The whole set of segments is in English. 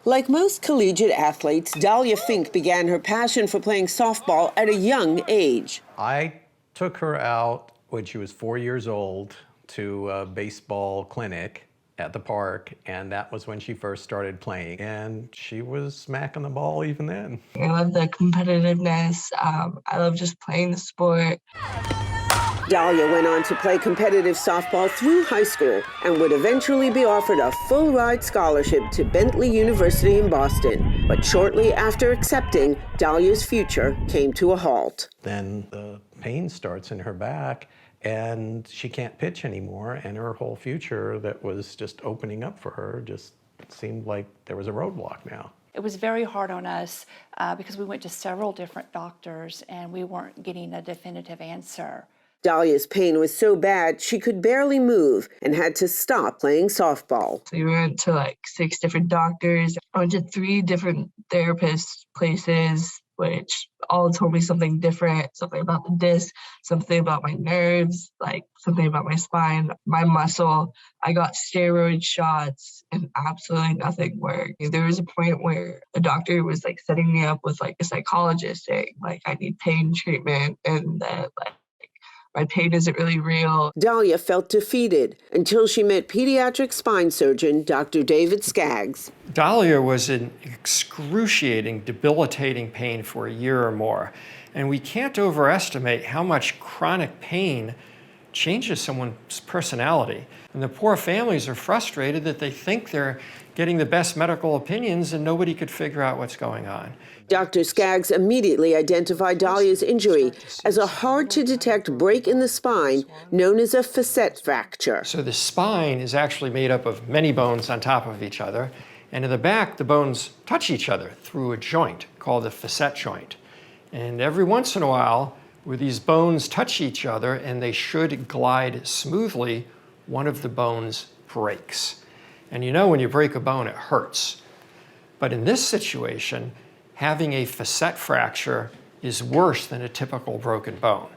Like most collegiate athletes, Dahlia Fink began her passion for playing softball at a young age. I took her out when she was 4 years old to a baseball clinic at the park, and that was when she first started playing. And she was smacking the ball even then. I love the competitiveness. I love just playing the sport. Dahlia went on to play competitive softball through high school and would eventually be offered a full-ride scholarship to Bentley University in Boston. But shortly after accepting, Dahlia's future came to a halt. Then the pain starts in her back, and she can't pitch anymore, and her whole future that was just opening up for her just seemed like there was a roadblock now. It was very hard on us because we went to several different doctors and we weren't getting a definitive answer. Dahlia's pain was so bad she could barely move and had to stop playing softball. So we went to like 6 different doctors. I went to 3 different therapist places, which all told me something different, something about the disc, something about my nerves, like something about my spine, my muscle. I got steroid shots and absolutely nothing worked. There was a point where a doctor was like setting me up with like a psychologist saying like I need pain treatment and that like my pain isn't really real. Dahlia felt defeated until she met pediatric spine surgeon Dr. David Skaggs. Dahlia was in excruciating, debilitating pain for a year or more. And we can't overestimate how much chronic pain changes someone's personality. And the poor families are frustrated that they think they're getting the best medical opinions and nobody could figure out what's going on. Dr. Skaggs immediately identified Dahlia's injury as a hard-to-detect break in the spine known as a facet fracture. So the spine is actually made up of many bones on top of each other, and in the back, the bones touch each other through a joint called the facet joint. And every once in a while, where these bones touch each other and they should glide smoothly, one of the bones breaks. And you know when you break a bone, it hurts. But in this situation, having a facet fracture is worse than a typical broken bone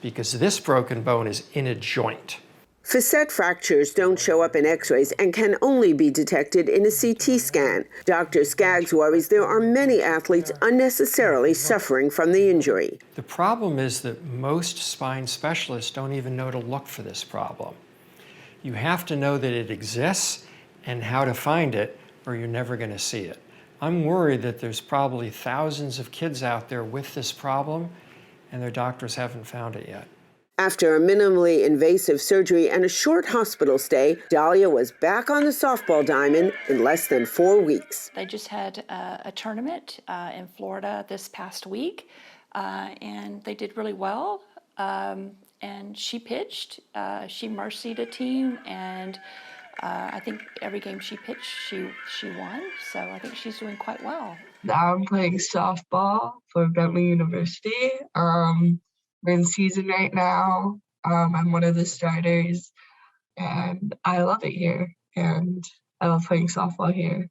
because this broken bone is in a joint. Facet fractures don't show up in x-rays and can only be detected in a CT scan. Dr. Skaggs worries there are many athletes unnecessarily suffering from the injury. The problem is that most spine specialists don't even know to look for this problem. You have to know that it exists and how to find it, or you're never going to see it. I'm worried that there's probably thousands of kids out there with this problem, and their doctors haven't found it yet. After a minimally invasive surgery and a short hospital stay, Dahlia was back on the softball diamond in less than 4 weeks. They just had a tournament in Florida this past week, and they did really well. And she pitched, she mercied a team, and I think every game she pitched, she won. So I think she's doing quite well. Now I'm playing softball for Bentley University. We're in season right now. I'm one of the starters, and I love it here. And I love playing softball here.